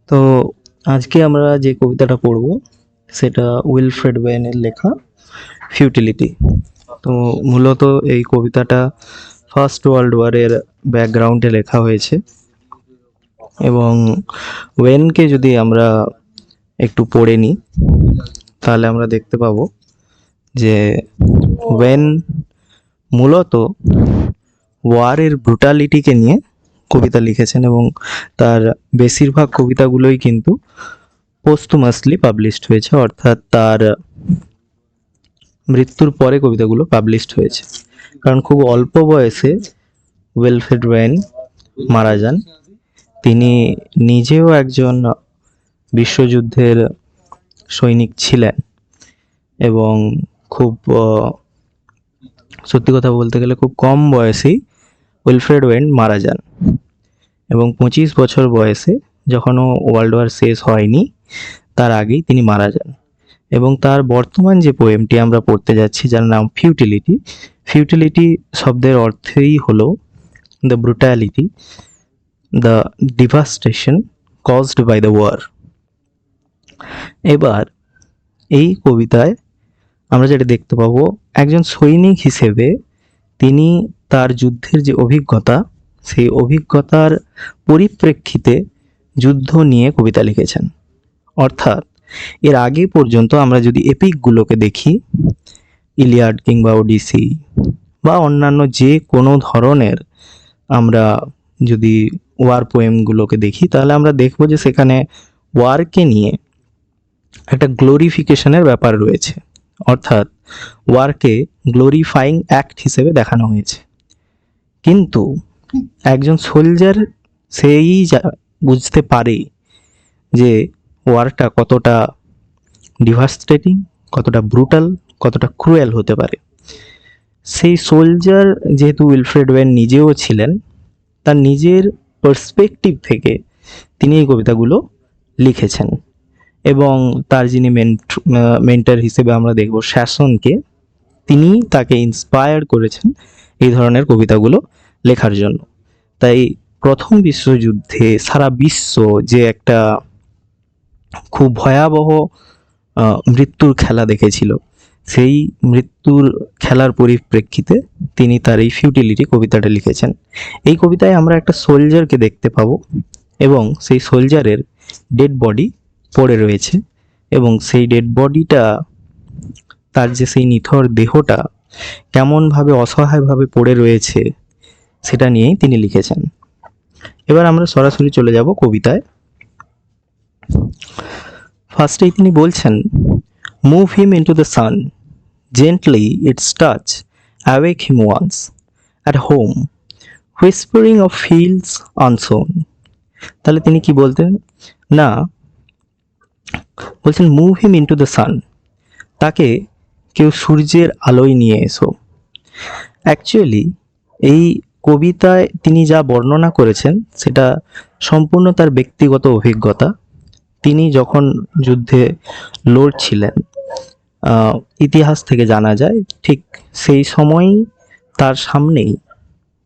তো আজকে আমরা যে কবিতাটা পড়ব সেটা উইলফ্রেড ওয়েনের লেখা ফিউটিলিটি। তো মূলত এই কবিতাটা ফার্স্ট ওয়ার্ল্ড ওয়ারের ব্যাকগ্রাউন্ডে লেখা হয়েছে এবং ওয়েনকে যদি আমরা একটু পড়ে নিই তাহলে আমরা দেখতে পাবো যে ওয়েন মূলত ওয়ারের ব্রুটালিটিকে নিয়ে কবিতা লিখেছেন এবং তার বেশিরভাগ কবিতাগুলোই কিন্তু পোস্টুমাসলি পাবলিশড হয়েছে, অর্থাৎ তার মৃত্যুর পরে কবিতাগুলো পাবলিশড হয়েছে। কারণ খুব অল্প বয়সে উইলফ্রেড ওয়েন মারা যান। তিনি নিজেও একজন বিশ্বযুদ্ধের সৈনিক ছিলেন এবং খুব সত্যি কথা বলতে গেলে খুব কম বয়সেই উইলফ্রেড ওয়েন মারা যান এবং 25 বছর বয়সে, যখনও ওয়ার্ল্ড ওয়ার শেষ হয়নি তার আগেই তিনি মারা যান। এবং তার বর্তমান যে পোয়েমটি আমরা পড়তে যাচ্ছি যার নাম ফিউটিলিটি, ফিউটিলিটি শব্দের অর্থই হলো the brutality, the devastation caused by the war. এবার এই কবিতায় আমরা যেটা দেখতে পাবো, একজন সৈনিক হিসেবে তিনি তার যুদ্ধের যে অভিজ্ঞতা, সেই অভিজ্ঞতার পরিপ্রেক্ষিতে যুদ্ধ নিয়ে কবিতা লিখেছেন। অর্থাৎ এর আগে পর্যন্ত আমরা যদি এপিকগুলোকে দেখি, ইলিয়াড কিংবা ওডিসি বা অন্যান্য যে কোনো ধরনের আমরা যদি ওয়ার পোয়েমগুলোকে দেখি, তাহলে আমরা দেখব যে সেখানে ওয়ারকে নিয়ে একটা গ্লোরিফিকেশনের ব্যাপার রয়েছে। অর্থাৎ ওয়ারকে গ্লোরিফাইং অ্যাক্ট হিসেবে দেখানো হয়েছে। কিন্তু একজন সোলজার সেই বুঝতে পারে যে ওয়ারটা কতটা ডিভাস্টেটিং, কতটা ব্রুটাল, কতটা ক্রুয়েল হতে পারে। সেই সোলজার যেহেতু উইলফ্রেড ওয়েন নিজেও ছিলেন, তার নিজের পার্সপেক্টিভ থেকে তিনি এই কবিতাগুলো লিখেছেন এবং তার যিনি মেন্টর হিসেবে আমরা দেখব শ্যাসনকে, তিনি তাকে ইন্সপায়ার করেছেন এই ধরনের কবিতাগুলো লেখার জন্য। তাই প্রথম বিশ্বযুদ্ধে সারা বিশ্ব যে একটা খুব ভয়াবহ মৃত্যুর খেলা দেখেছিল, সেই মৃত্যুর খেলার পরিপ্রেক্ষিতে তিনি তার এই ফিউটিলিটি কবিতাটা লিখেছেন। এই কবিতায় আমরা একটা সোলজারকে দেখতে পাবো এবং সেই সোলজারের ডেড বডি পড়ে রয়েছে এবং সেই ডেড বডিটা, তার যে সেই নিথর দেহটা কেমনভাবে অসহায়ভাবে পড়ে রয়েছে সেটা নিয়েই তিনি লিখেছেন। এবার আমরা সরাসরি চলে যাব কবিতায়। ফার্স্টেই তিনি বলছেন, move him into the sun, gently its touch, awake him once at home, whispering of fields unsown. তাহলে তিনি কি বলতেন না, বলছেন move him into the sun, তাকে কেউ সূর্যের আলোয় নিয়ে এসো। অ্যাকচুয়ালি এই কবিতায় তিনি যা বর্ণনা করেছেন সেটা সম্পূর্ণ তার ব্যক্তিগত অভিজ্ঞতা। তিনি যখন যুদ্ধে লড়ছিলেন, ইতিহাস থেকে জানা যায় ঠিক সেই সময়ই তার সামনেই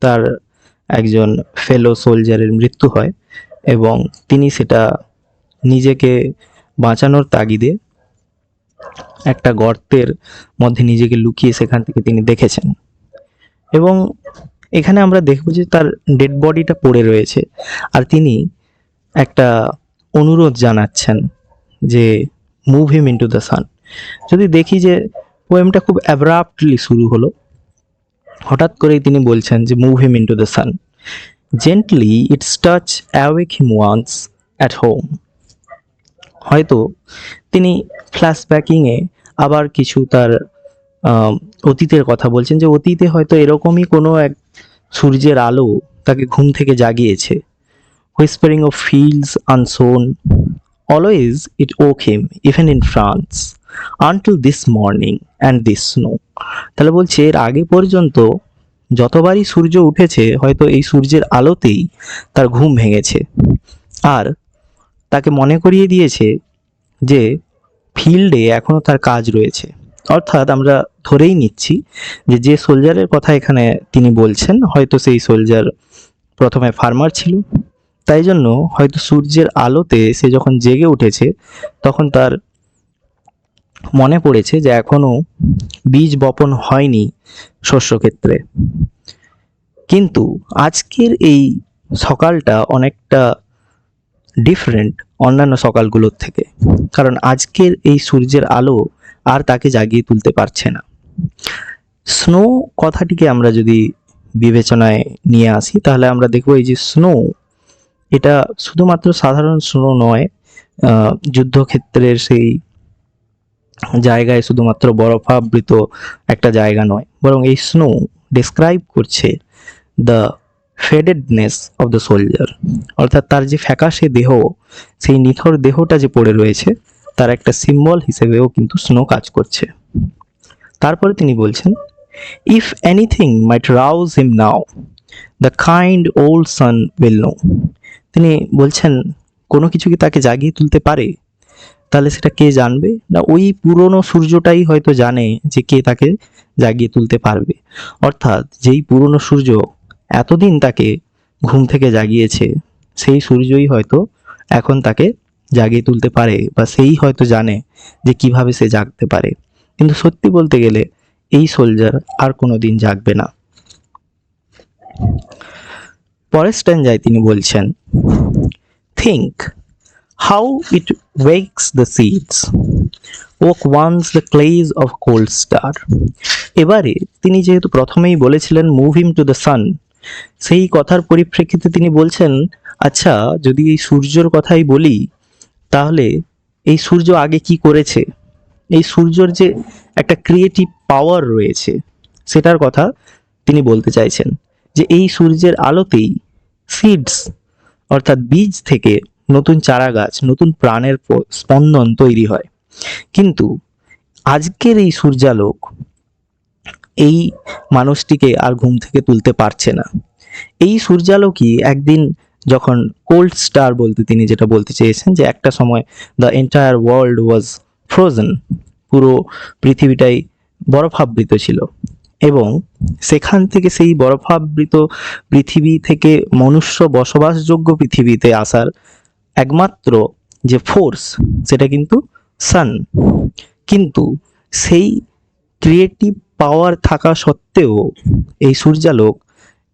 তার একজন ফেলো সোলজারের মৃত্যু হয় এবং তিনি সেটা নিজেকে বাঁচানোর তাগিদে একটা গর্তের মধ্যে নিজেকে লুকিয়ে সেখান থেকে তিনি দেখেছেন। এবং এখানে আমরা দেখব যে তার ডেড বডিটা পড়ে রয়েছে আর তিনি একটা অনুরোধ জানাচ্ছেন যে মুভ হিম ইন্টু দ্য সান। যদি দেখি যে পোয়েমটা খুব অ্যাব্রাপ্টলি শুরু হলো, হঠাৎ করেই তিনি বলছেন যে move him into the sun, gently its touch awake him once at home. হয়তো তিনি ফ্ল্যাশব্যাকিংয়ে আবার কিছু তার অতীতের কথা বলছেন, যে অতীতে হয়তো এরকমই কোনো এক সূর্যের আলো তাকে ঘুম থেকে জাগিয়েছে। Whispering of fields unsown, always it woke him even in France until this morning and this snow. তাহলে বলছে এর আগে পর্যন্ত যতবারই সূর্য উঠেছে হয়তো এই সূর্যের আলোতেই তার ঘুম ভেঙেছে আর তাকে মনে করিয়ে দিয়েছে যে ফিল্ডে এখনও তার কাজ রয়েছে। অর্থাৎ আমরা ধরেই নিচ্ছি যে যে সোলজারের কথা এখানে তিনি বলছেন, হয়তো সেই সোলজার প্রথমে ফার্মার ছিল তাই জন্য হয়তো সূর্যের আলোতে সে যখন জেগে উঠেছে তখন তার মনে পড়েছে যে এখনো বীজ বপন হয়নি শস্যক্ষেত্রে। কিন্তু আজকের এই সকালটা অনেকটা ডিফারেন্ট অন্যান্য সকালগুলোর থেকে, কারণ আজকের এই সূর্যের আলো আর তাকে জাগিয়ে তুলতে পারছে না। স্নো কথাটিকে আমরা যদি বিবেচনায় নিয়ে আসি তাহলে আমরা দেখব এই যে স্নো, এটা শুধুমাত্র সাধারণ স্নো নয়, যুদ্ধক্ষেত্রের সেই জায়গায় শুধুমাত্র বরফাবৃত একটা জায়গা নয়, বরং এই স্নো ডেসক্রাইব করছে দ্য ফেডেডনেস অফ দ্য সোলজার, অর্থাৎ তার যে ফ্যাকাশে দেহ, সেই নিথর দেহটা যে পড়ে রয়েছে তার একটা সিম্বল হিসেবেও কিন্তু স্নো কাজ করছে। তারপরে তিনি বলছেন, if anything might rouse him now, the kind old sun will know. তিনি বলছেন কোনো কিছু কি তাকে জাগিয়ে তুলতে পারে, তাহলে সেটা কে জানবে? না ওই পুরনো সূর্যটাই হয়তো জানে যে কে তাকে জাগিয়ে তুলতে পারবে। অর্থাৎ যেই পুরনো সূর্য এতদিন তাকে ঘুম থেকে জাগিয়েছে, সেই সূর্যই হয়তো এখন তাকে জাগিয়ে তুলতে পারে, বা সেই হয়তো জানে যে কিভাবে সে জাগতে পারে। কিন্তু সত্যি বলতে গেলে এই সোলজার আর কোনো দিন জাগবে না। পরের স্ট্যান্জায় তিনি বলছেন, think how it wakes the seeds, woke once the clays of cold star. এবারে তিনি যেহেতু প্রথমেই বলেছিলেন move him to the sun, সেই কথার পরিপ্রেক্ষিতে তিনি বলছেন, আচ্ছা যদি এই সূর্যর কথাই বলি তাহলে এই সূর্য আগে কি করেছে? এই সূর্যর যে একটা ক্রিয়েটিভ পাওয়ার রয়েছে সেটার কথা তিনি বলতে চাইছেন, যে এই সূর্যের আলোতেই সিডস অর্থাৎ বীজ থেকে নতুন চারা গাছ, নতুন প্রাণের স্পন্দন তৈরি হয়। কিন্তু আজকের এই সূর্যালোক এই মানুষটিকে আর ঘুম থেকে তুলতে পারছে না। এই সূর্যালোকই একদিন যখন কোল্ড স্টার বলতে তিনি যেটা বলতে চেয়েছেন, যে একটা সময় the entire world was frozen, পুরো পৃথিবীটাই বরফাবৃত ছিল, এবং সেখান থেকে সেই বরফাবৃত পৃথিবী থেকে মনুষ্য বসবাসযোগ্য পৃথিবীতে আসার একমাত্র যে ফোর্স সেটা কিন্তু সান। কিন্তু সেই ক্রিয়েটিভ পাওয়ার থাকা সত্ত্বেও এই সূর্যালোক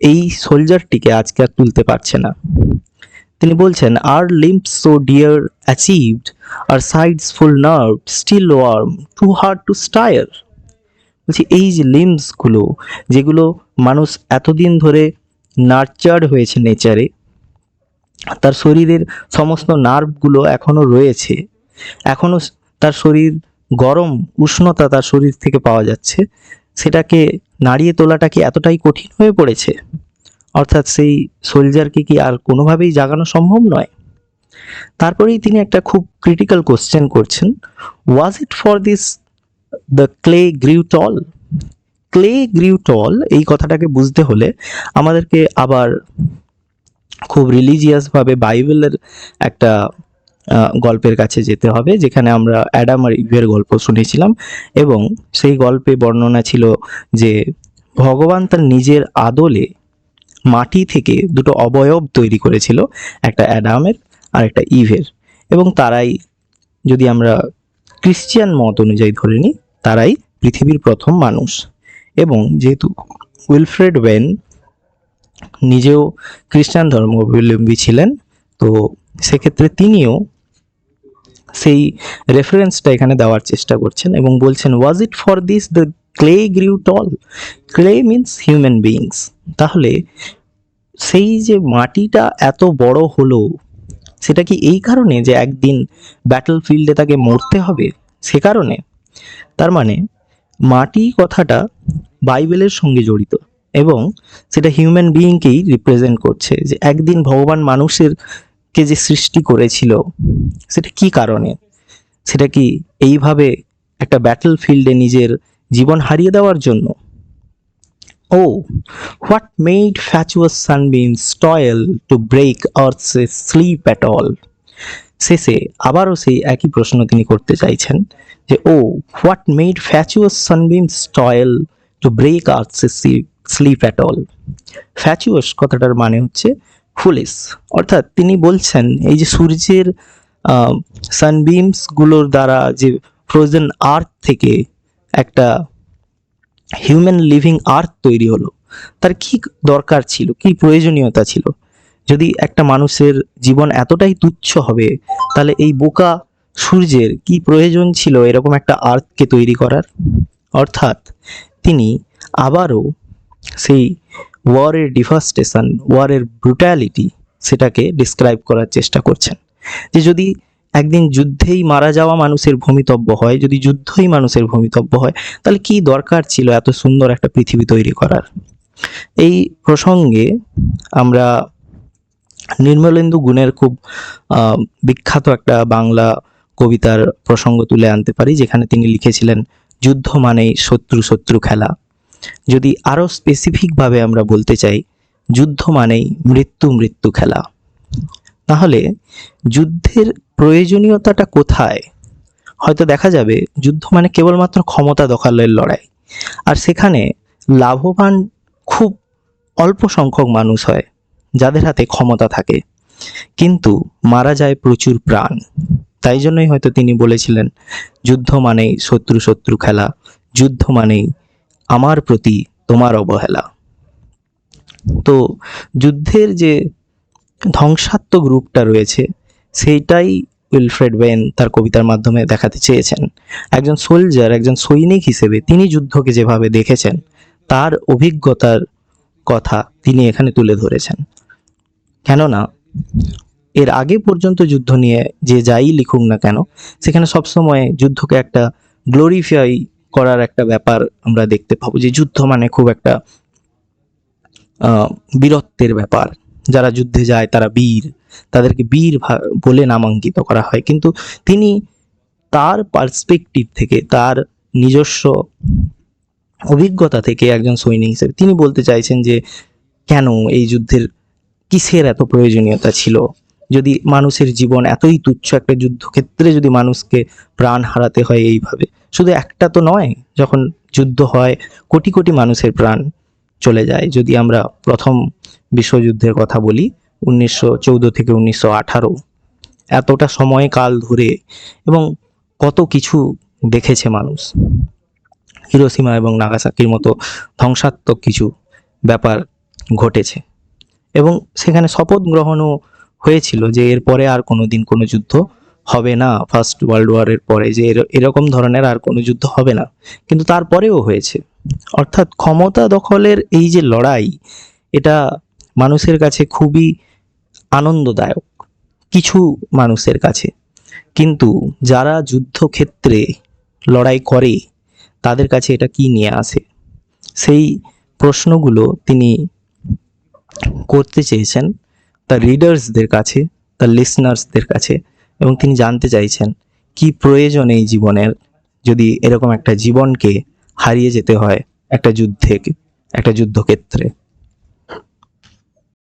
এই সোলজারটিকে আজকে আর তুলতে পারছে না। তিনি বলছেন, are limbs so dear achieved, are sides full nerve still warm, too hard to stir. বলছি এই যে লিম্বসগুলো, যেগুলো মানুষ এতদিন ধরে নার্চার্ড হয়েছে নেচারে, তার শরীরের সমস্ত নার্ভগুলো এখনো রয়েছে, এখনো তার শরীর গরম, উষ্ণতা তার শরীর থেকে পাওয়া যাচ্ছে, সেটাকে নাড়িয়ে তোলাটা কি এতটাই কঠিন হয়ে পড়েছে? অর্থাৎ সেই সোলজারকে কি আর কোনোভাবেই জাগানো সম্ভব নয়? তারপরেই তিনি একটা খুব ক্রিটিক্যাল কোশ্চেন করছেন, was it for this the clay grew tall? Clay grew tall এই কথাটাকে বুঝতে হলে আমাদেরকে আবার খুব রিলিজিয়াসভাবে বাইবেলের একটা গল্পের কাছে যেতে হবে, যেখানে আমরা অ্যাডাম আর ইভের গল্প শুনেছিলাম, এবং সেই গল্পে বর্ণনা ছিল যে ভগবান তার নিজের আদলে মাটি থেকে দুটো অবয়ব তৈরি করেছিল, একটা অ্যাডামের আর একটা ইভের, এবং তারাই, যদি আমরা ক্রিশ্চিয়ান মত অনুযায়ী ধরে নিই, তারাই পৃথিবীর প্রথম মানুষ। এবং যেহেতু উইলফ্রেড ওয়েন নিজেও খ্রিস্টান ধর্মাবলম্বী ছিলেন, তো সেক্ষেত্রে তিনিও সেই রেফারেন্সটা এখানে দেওয়ার চেষ্টা করছেন এবং বলছেন, was it for this the clay grew tall? Clay means human beings. তাহলে সেই যে মাটিটা এত বড় হলো, সেটা কি এই কারণে যে একদিন ব্যাটল ফিল্ডে তাকে মরতে হবে সে কারণে? তার মানে মাটি কথাটা বাইবেলের সঙ্গে জড়িত, এবং সেটা হিউম্যান বিইংকেই রিপ্রেজেন্ট করছে, যে একদিন ভগবান মানুষের কে যে সৃষ্টি করেছিল সেটা কি কারণে? সেটা কি এইভাবে একটা ব্যাটল ফিল্ডে নিজের জীবন হারিয়ে দেওয়ার জন্য? Oh what made fatuous sunbeams toil to break earth's sleep at all? শেষে আবারও সেই একই প্রশ্ন তিনি করতে চাইছেন, যে oh what made fatuous sunbeams toil to break earth's sleep at all? Fatuous কথাটার মানে হচ্ছে ফুলিশ। অর্থাৎ তিনি বলছেন এই যে সূর্যের সানবিমস গুলোর দ্বারা যে ফ্রোজেন আর্থ থেকে একটা হিউম্যান লিভিং আর্থ তৈরি হলো, তার কি দরকার ছিল, কি প্রয়োজনীয়তা ছিল? যদি একটা মানুষের জীবন এতটাই তুচ্ছ হবে, তাহলে এই বোকা সূর্যের কি প্রয়োজন ছিল এরকম একটা আর্থকে তৈরি করার? অর্থাৎ তিনি আবারও সেই ওয়ারের ডিভাস্টেশন, ওয়ারের ব্রুটালিটি, সেটাকে ডিসক্রাইব করার চেষ্টা করছেন। যে যদি একদিন যুদ্ধেই মারা যাওয়া মানুষের ভূমিতব্য হয়, যদি যুদ্ধই মানুষের ভূমিতব্য হয়, তাহলে কি দরকার ছিল এত সুন্দর একটা পৃথিবী তৈরি করার? এই প্রসঙ্গে আমরা নির্মলেন্দু গুণের খুব বিখ্যাত একটা বাংলা কবিতার প্রসঙ্গ তুলে আনতে পারি, যেখানে তিনি লিখেছিলেন, যুদ্ধ মানেই শত্রু শত্রু খেলা। যদি আরো স্পেসিফিকভাবে আমরা বলতে চাই, যুদ্ধ মানেই মৃত্যু মৃত্যু খেলা। তাহলে যুদ্ধের প্রয়োজনীয়তাটা কোথায়? হয়তো দেখা যাবে যুদ্ধ মানে কেবলমাত্র ক্ষমতা দখলের লড়াই, আর সেখানে লাভবান খুব অল্প সংখ্যক মানুষ হয় যাদের হাতে ক্ষমতা থাকে, কিন্তু মারা যায় প্রচুর প্রাণ। তাই জন্যই হয়তো তিনি বলেছিলেন, যুদ্ধ মানেই শত্রু শত্রু খেলা, যুদ্ধ মানেই আমার প্রতি তোমার অবহেলা। তো যুদ্ধের যে ধ্বংসাত্মক রূপটা রয়েছে, সেইটাই উইলফ্রেড ওয়েন তার কবিতার মাধ্যমে দেখাতে চেয়েছেন। একজন সোলজার, একজন সৈনিক হিসেবে তিনি যুদ্ধকে যেভাবে দেখেছেন, তার অভিজ্ঞতার কথা তিনি এখানে তুলে ধরেছেন। কেননা এর আগে পর্যন্ত যুদ্ধ নিয়ে যে যাই লিখুক না কেন, সেখানে সবসময় যুদ্ধকে একটা গ্লোরিফাই করার একটা ব্যাপার আমরা দেখতে পাবো, যে যুদ্ধ মানে খুব একটা বীরত্বের ব্যাপার, যারা যুদ্ধে যায় তারা বীর, তাদেরকে বীর বলে নামাঙ্কিত করা হয়। কিন্তু তিনি তার পার্সপেক্টিভ থেকে, তার নিজস্ব অভিজ্ঞতা থেকে একজন সৈনিক হিসেবে তিনি বলতে চাইছেন যে কেন এই যুদ্ধের, কিসের এত প্রয়োজনীয়তা ছিল? যদি মানুষের জীবন এতই তুচ্ছ, একটা যুদ্ধক্ষেত্রে যদি মানুষকে প্রাণ হারাতে হয় এইভাবে, শুধু একটা তো নয়, যখন যুদ্ধ হয় কোটি কোটি মানুষের প্রাণ চলে যায়। যদি আমরা প্রথম বিশ্বযুদ্ধের কথা বলি, 1914 থেকে 1918, এতটা সময়কাল ধরে, এবং কত কিছু দেখেছে মানুষ। হিরোশিমা এবং নাগাসাকির মতো ধ্বংসাত্মক কিছু ব্যাপার ঘটেছে, এবং সেখানে শপথ গ্রহণও হয়েছিল যে এরপরে আর কোনোদিন কোনো যুদ্ধ হবে না, ফার্স্ট ওয়ার্ল্ড ওয়ারের পরে, যে এরকম ধরনের আর কোনো যুদ্ধ হবে না। কিন্তু তারপরেও হয়েছে। অর্থাৎ ক্ষমতা দখলের এই যে লড়াই, এটা মানুষের কাছে খুবই আনন্দদায়ক কিছু মানুষের কাছে, কিন্তু যারা যুদ্ধক্ষেত্রে লড়াই করে তাদের কাছে এটা কি নিয়ে আসে, সেই প্রশ্নগুলো তিনি করতে চেয়েছেন তার রিডার্সদের কাছে, তার লিসনার্সদের কাছে, এবং তিনি জানতে চাইছেন কি প্রয়োজন এই জীবনের, যদি এরকম একটা জীবনকে হারিয়ে যেতে হয় একটা যুদ্ধক্ষেত্রে।